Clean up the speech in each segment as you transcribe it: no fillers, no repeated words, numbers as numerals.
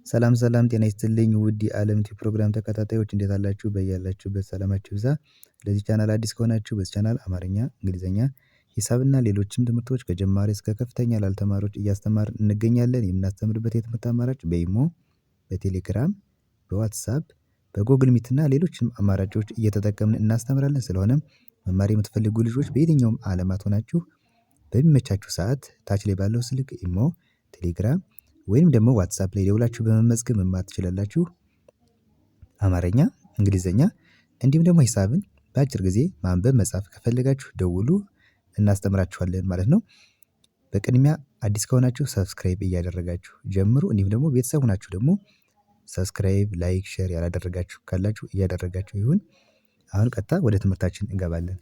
ሰላም ሰላም ጤና ይስጥልኝ ውድ የዓለም ቲዩብ ፕሮግራም ተከታታዮች እንዴት አላችሁ በያላችሁበት ሰላማችሁ ይብዛ። ለዚህ ቻናል አዲስ ከሆናችሁ በዚህ ቻናል አማርኛ እንግሊዘኛ ሂሳብና ሌሎችም ትምህርቶች ከጀማሪ እስከ ከፍተኛ ላሉ ተማሪዎች እያስተማርን እንገኛለን። የምናስተምርበት የትምህርት አማራጭ በኢሞ በቴሌግራም በዋትሳፕ በጎግል ሚት እና ሌሎችም አማራጮች እየተጠቀምን እናስተምራለን። ስለሆነም መማር የምትፈልጉ ልጆች በየትኛውም ዓለማት ሆናችሁ በሚመቻችሁ ሰዓት ታች ላይ ባለው ስልክ ኢሞ ቴሌግራም ወይም ደግሞ ዋትሳፕ ላይ ደውላችሁ በመመዝገብ መማር ትችላላችሁ። አማርኛ እንግሊዘኛ እንዲሁም ደግሞ ሂሳብን በአጭር ጊዜ ማንበብ መጻፍ ከፈለጋችሁ ደውሉ እናስተምራችኋለን ማለት ነው። በቅድሚያ አዲስ ከሆናችሁ ሰብስክራይብ እያደረጋችሁ ጀምሩ። እንዲሁም ደግሞ ቤተሰብ ሆናችሁ ደግሞ ሰብስክራይብ ላይክ ሼር ያላደረጋችሁ ካላችሁ እያደረጋችሁ ይሁን። አሁን ቀጥታ ወደ ትምህርታችን እንገባለን።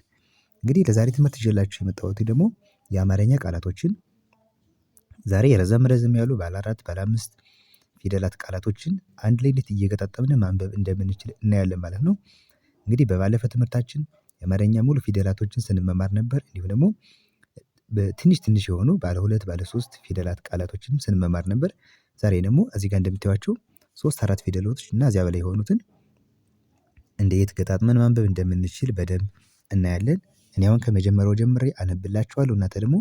እንግዲህ ለዛሬ ትምህርት ይዤላችሁ የመጣሁት ደግሞ የአማርኛ ቃላቶችን ዛሬ ረዘም ረዘም ያሉ ባለ 4 ባለ 5 ፊደላት ቃላቶችን አንድ ላይ እንዴት እየገጣጠምን ማንበብ እንደምንችል እናያለን ማለት ነው። እንግዲህ በባለፈ ትምህርታችን የአማርኛ ሙሉ ፊደላቶችን ስንመማር ነበር። እንዲሁም ደግሞ በትንሽ ትንሽ የሆኑ ባለ 2 ባለ 3 ፊደላት ቃላቶችንም ስንመማር ነበር። ዛሬ ደግሞ እዚህ ጋር እንደምታዩዋቸው 3 4 ፊደላቶች እና እዚያ በላይ የሆኑትን እንዴት ገጣጥመን ማንበብ እንደምንችል በደንብ እናያለን። እኔ አሁን ከመጀመሪያው ጀምሬ አነብላችኋለሁ እናንተ ደግሞ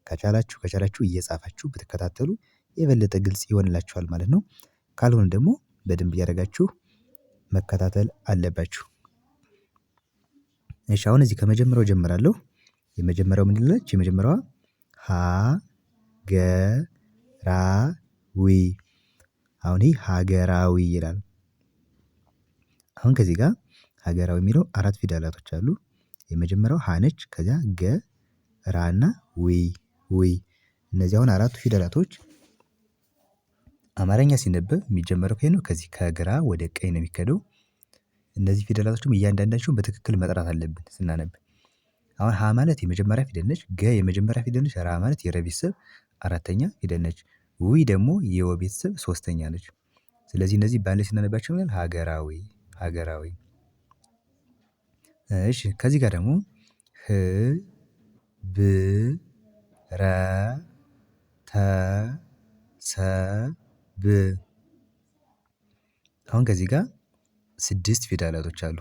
ከቻላችሁ እየጻፋችሁ ብትከታተሉ የበለጠ ግልጽ ይሆንላችኋል ማለት ነው። ካልሆነ ደግሞ በደንብ እያደረጋችሁ መከታተል አለባችሁ። እሺ አሁን እዚህ ከመጀመሪያው ጀምራለሁ። የመጀመሪያው ምንድን ነች? የመጀመሪያዋ ሀገራዊ። አሁን ይህ ሀገራዊ ይላል። አሁን ከዚህ ጋር ሀገራዊ የሚለው 4 ፊደላቶች አሉ። የመጀመሪያው ሀ ነች። ከዚያ ገ ራና ዊ እነዚህ አሁን 4ቱ ፊደላቶች አማርኛ ሲነበብ የሚጀመረው ከየት ነው? ከዚህ ከግራ ወደ ቀኝ ነው የሚከደው። እነዚህ ፊደላቶችም እያንዳንዳቸውን በትክክል መጥራት አለብን ስናነብ። አሁን ሀ ማለት የመጀመሪያ ፊደል ነች። ገ የመጀመሪያ ፊደል ነች። ራ ማለት የረ ቤተሰብ 4ኛ ፊደል ነች። ዊ ደግሞ የወ ቤተሰብ 3ኛ ነች። ስለዚህ እነዚህ በአንድ ላይ ስናነባቸው ምን ይላል? ሀገራዊ። እሺ ከዚህ ጋር ደግሞ ህ ብ ረ ተ ሰ ብ። አሁን ከዚህ ጋር 6 ፊደላቶች አሉ።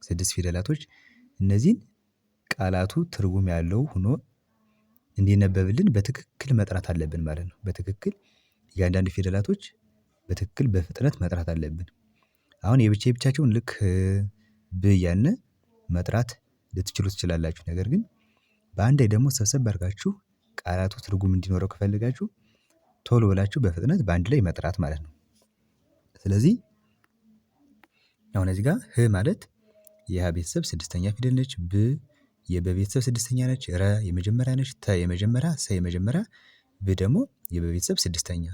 6 ፊደላቶች እነዚህን ቃላቱ ትርጉም ያለው ሆኖ እንዲነበብልን በትክክል መጥራት አለብን ማለት ነው። በትክክል እያንዳንዱ ፊደላቶች በትክክል በፍጥነት መጥራት አለብን። አሁን የብቻቸውን ልክ ብ እያልን መጥራት ልትችሉ ትችላላችሁ። ነገር ግን በአንድ ላይ ደግሞ ሰብሰብ አድርጋችሁ ቃላቱ ትርጉም እንዲኖረው ከፈለጋችሁ ቶሎ ብላችሁ በፍጥነት በአንድ ላይ መጥራት ማለት ነው። ስለዚህ አሁን እዚህ ጋር ህ ማለት የሀ ቤተሰብ 6ኛ ፊደል ነች። ብ የበ ቤተሰብ 6ኛ ነች። ረ የመጀመሪያ ነች። ተ የመጀመሪያ፣ ሰ የመጀመሪያ፣ ብ ደግሞ የበ ቤተሰብ 6ኛ።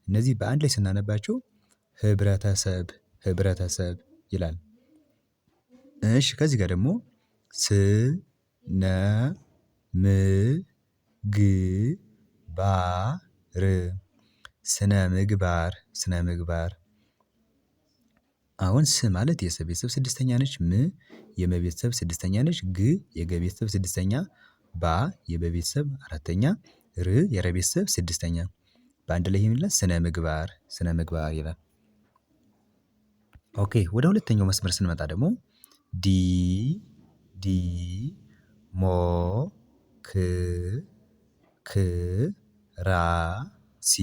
እነዚህ በአንድ ላይ ስናነባቸው ህብረተሰብ ይላል። እሺ ከዚህ ጋር ደግሞ ስ ነ ም ግ ባ ር ስነ ምግባር። አሁን ስ ማለት የሰ ቤተሰብ 6ኛ ነች። ም የመ ቤተሰብ 6ኛ ነች። ግ የገ ቤተሰብ 6ኛ፣ ባ የበ ቤተሰብ 4ኛ፣ ር የረ ቤተሰብ 6ኛ። በአንድ ላይ ይላል ስነ ምግባር ይላል። ኦኬ ወደ ሁለተኛው መስመር ስንመጣ ደግሞ ዲ ሞ ክ ራ ሲ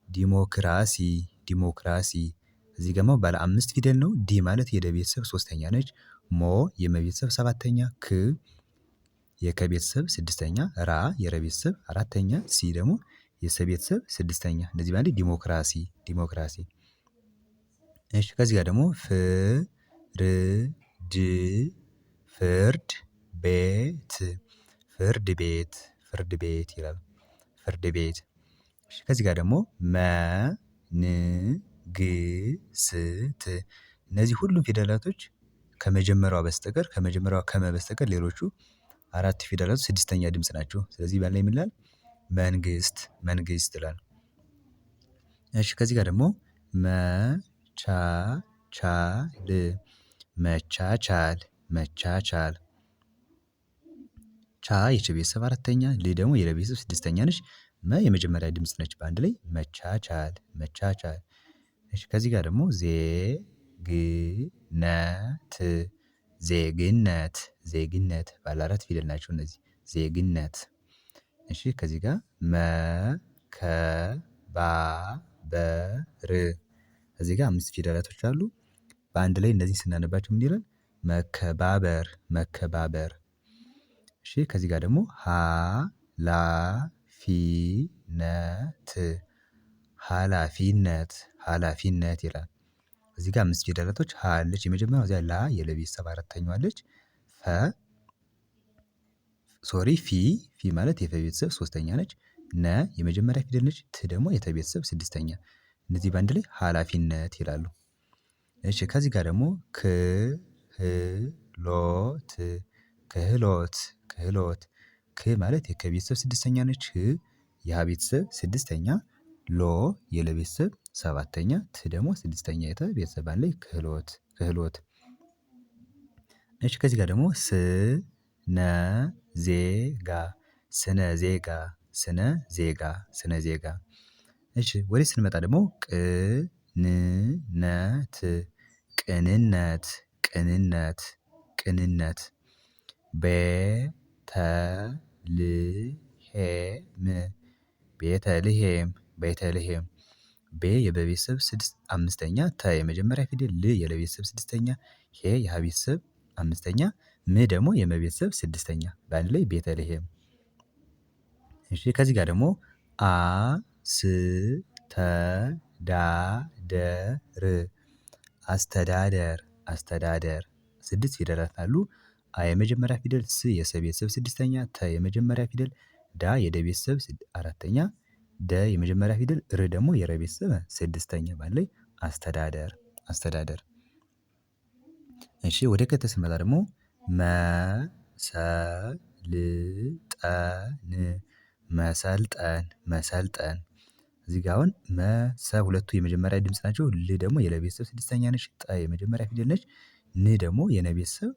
ዲሞክራሲ። እዚህ ደግሞ ባለ 5 ፊደል ነው። ዲ ማለት የደ ቤተሰብ 3ኛ ነች። ሞ የመ ቤተሰብ 7ኛ፣ ክ የከ ቤተሰብ 6ኛ፣ ራ የረ ቤተሰብ 4ኛ፣ ሲ ደግሞ የሰ ቤተሰብ 6ኛ። እነዚህ ማለት ዲሞክራሲ። እሺ ከዚህ ጋር ደግሞ ፍርድ ቤት ይላል። ፍርድ ቤት። እሺ ከዚህ ጋር ደግሞ መንግስት። እነዚህ ሁሉም ፊደላቶች ከመጀመሪያዋ ከመ በስተቀር ሌሎቹ 4 ፊደላቶች 6ኛ ድምጽ ናቸው። ስለዚህ ባለ ምን ይላል? መንግስት ይላል። እሺ ከዚህ ጋር ደግሞ መቻቻል። ቻ የቸ ቤተሰብ 4ኛ፣ ል ደግሞ የለ ቤተሰብ 6ኛ ነች። መ የመጀመሪያ ድምጽ ነች በአንድ ላይ መቻቻል መቻቻል። እሺ ከዚህ ጋር ደግሞ ዜግነት ዜግነት ዜግነት ባለ አራት ፊደል ናቸው እነዚህ ዜግነት። እሺ ከዚህ ጋር መከባበር እዚህ ጋር 5 ፊደላቶች አሉ። በአንድ ላይ እነዚህን ስናነባቸው ምን ይላል? መከባበር መከባበር። እሺ ከዚህ ጋር ደግሞ ሀላፊነት ሀላፊነት ሀላፊነት ይላል። እዚህ ጋር 5 ፊደላቶች ሀ አለች የመጀመሪያው፣ እዚያ ላ የለቤተሰብ አራተኛዋ አለች። ፊ ማለት የፈ ቤተሰብ ሶስተኛ ነች። ነ የመጀመሪያ ፊደል ነች። ት ደግሞ የተ ቤተሰብ ስድስተኛ። እነዚህ በአንድ ላይ ሀላፊነት ይላሉ። እሺ ከዚህ ጋር ደግሞ ክህሎት ክህሎት ክህሎት ክ ማለት የከ ቤተሰብ ስድስተኛ ነች። ህ የሀ ቤተሰብ ስድስተኛ፣ ሎ የለ ቤተሰብ ሰባተኛ፣ ት ደግሞ ስድስተኛ የተ ቤተሰብ በአንድ ላይ ክህሎት ክህሎት። እሺ ከዚህ ጋር ደግሞ ስነ ዜጋ ስነ ዜጋ ስነ ዜጋ ስነ ዜጋ። እሺ ወዴት ስንመጣ ደግሞ ቅንነት ቅንነት ቅንነት ቅንነት። ቤተልሔም ቤተልሔም ቤተልሔም ቤ የበ ቤተሰብ አምስተኛ፣ ተ የመጀመሪያ ፊደል፣ ል የለ ቤተሰብ ስድስተኛ፣ ሄ የሀ ቤተሰብ አምስተኛ፣ ም ደግሞ የመ ቤተሰብ ስድስተኛ በአንድ ላይ ቤተልሔም። እሺ ከዚህ ጋር ደግሞ አስተዳደር አስተዳደር አስተዳደር 6 ፊደላት አሉ። አ የመጀመሪያ ፊደል፣ ስ የሰ ቤተሰብ ስድስተኛ፣ ተ የመጀመሪያ ፊደል፣ ዳ የደ ቤተሰብ አራተኛ፣ ደ የመጀመሪያ ፊደል፣ ር ደግሞ የረ ቤተሰብ ስድስተኛ በአንድ ላይ አስተዳደር አስተዳደር። እሺ ወደ ከተ ስንመጣ ደግሞ መሰልጠን መሰልጠን መሰልጠን። እዚህ ጋር አሁን መሰ ሁለቱ የመጀመሪያ ድምጽ ናቸው። ል ደግሞ የለ ቤተሰብ ስድስተኛ ነች። ጠ የመጀመሪያ ፊደል ነች። ን ደግሞ የነ ቤተሰብ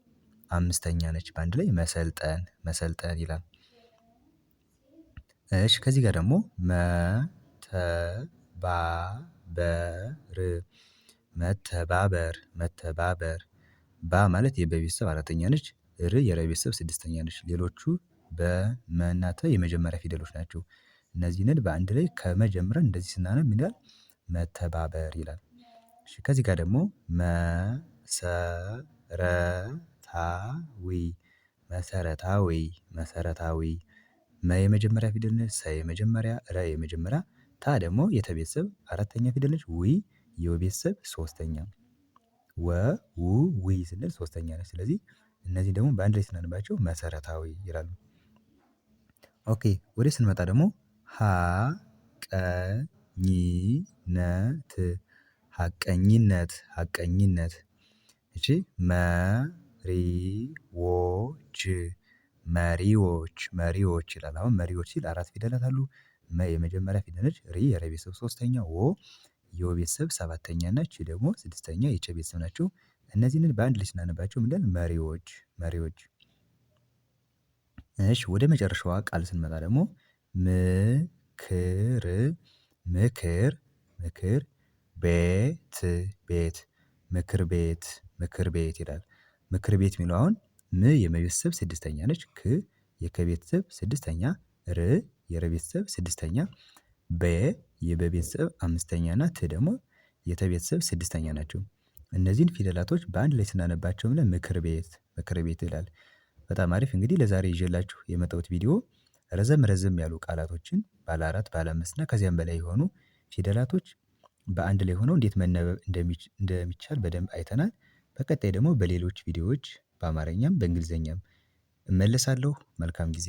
አምስተኛ ነች። በአንድ ላይ መሰልጠን መሰልጠን ይላል። እሺ ከዚህ ጋር ደግሞ መተባበር መተባበር መተባበር። ባ ማለት የበ ቤተሰብ አራተኛ ነች። ር የረ ቤተሰብ ስድስተኛ ነች። ሌሎቹ በመ እና ተ የመጀመሪያ ፊደሎች ናቸው። እነዚህን በአንድ ላይ ከመጀመሪያ እንደዚህ ስናነብ ምን ይላል? መተባበር ይላል። እሺ ከዚህ ጋር ደግሞ መሰረታዊ መሰረታዊ መሰረታዊ። መ የመጀመሪያ ፊደል ነች። ሰ የመጀመሪያ፣ ረ የመጀመሪያ፣ ታ ደግሞ የተ ቤተሰብ አራተኛ ፊደል ነች። ዊ የወ ቤተሰብ ሶስተኛ፣ ወ ው ዊ ስንል ሶስተኛ ነች። ስለዚህ እነዚህ ደግሞ በአንድ ላይ ስናነባቸው መሰረታዊ ይላሉ። ኦኬ ወደ ስንመጣ ደግሞ ሀቀኝነት ሀቀኝነት ሀቀኝነት። እሺ መሪዎች መሪዎች መሪዎች ይላል። አሁን መሪዎች ሲል 4 ፊደላት አሉ። መ የመጀመሪያ ፊደል ነች። ሪ የረ ቤተሰብ ሶስተኛ፣ ዎ የወ ቤተሰብ ሰባተኛ እና ቺ ደግሞ ስድስተኛ የቸ ቤተሰብ ናቸው። እነዚህን በአንድ ላይ ስናነባቸው ምን ይላል? መሪዎች መሪዎች። እሺ ወደ መጨረሻዋ ቃል ስንመጣ ደግሞ ምክር ምክር ምክር ቤት ቤት ምክር ቤት ምክር ቤት ይላል። ምክር ቤት የሚለው አሁን ም የመ ቤተሰብ ስድስተኛ ነች። ክ የከ ቤተሰብ ስድስተኛ፣ ር የረ ቤተሰብ ስድስተኛ፣ በ የበ ቤተሰብ አምስተኛ እና ት ደግሞ የተ ቤተሰብ ስድስተኛ ናቸው። እነዚህን ፊደላቶች በአንድ ላይ ስናነባቸው ምክር ቤት ምክር ቤት ይላል። በጣም አሪፍ። እንግዲህ ለዛሬ ይዤላችሁ የመጣሁት ቪዲዮ ረዘም ረዘም ያሉ ቃላቶችን ባለ 4 ባለ 5 እና ከዚያም በላይ የሆኑ ፊደላቶች በአንድ ላይ ሆነው እንዴት መነበብ እንደሚቻል በደንብ አይተናል። በቀጣይ ደግሞ በሌሎች ቪዲዮዎች በአማርኛም በእንግሊዘኛም እመለሳለሁ። መልካም ጊዜ